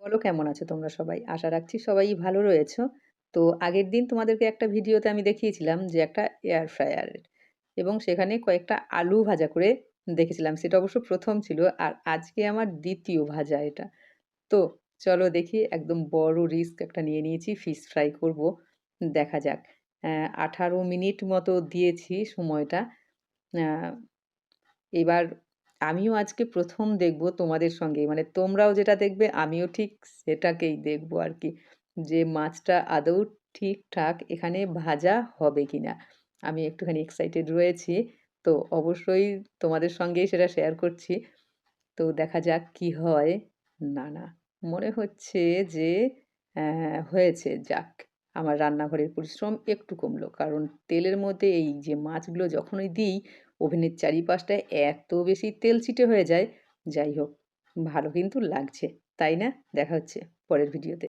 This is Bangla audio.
বলো কেমন আছো তোমরা সবাই? আশা রাখছি সবাই ভালো রয়েছো। তো আগের দিন তোমাদেরকে একটা ভিডিওতে আমি দেখিয়েছিলাম যে একটা এয়ার ফ্রায়ারের এবং সেখানে কয়েকটা আলু ভাজা করে দেখেছিলাম। সেটা অবশ্য ১ম ছিল আর আজকে আমার ২য় ভাজা এটা। তো চলো দেখি একদম বড় রিস্ক একটা নিয়ে নিয়েছি। ফিশ ফ্রাই করব। দেখা যাক। ১৮ মিনিট মতো দিয়েছি সময়টা। আ এবার আমিও আজকে ১ম দেখব তোমাদের সঙ্গে। মানে তোমরাও যেটা দেখবে আমিও ঠিক সেটাকেই দেখব আরকি। যে মাছটা আদৌ ঠিকঠাক এখানে ভাজা হবে কিনা। আমি একটুখানি এক্সাইটেড রয়েছি। তো অবশ্যই তোমাদের সঙ্গেই সেটা শেয়ার করছি। তো দেখা যাক কি হয়। না, মনে হচ্ছে যে হয়েছে। যাক, আমার রান্নাঘরের পরিশ্রম একটু কমলো। কারণ তেলের মধ্যে এই যে মাছগুলো যখনই দিই, ওভেনের চারিপাশটায় এত বেশি তেল ছিটে হয়ে যায়। যাই হোক, ভালো কিন্তু লাগছে। তাই না? দেখা হচ্ছে পরের ভিডিওতে।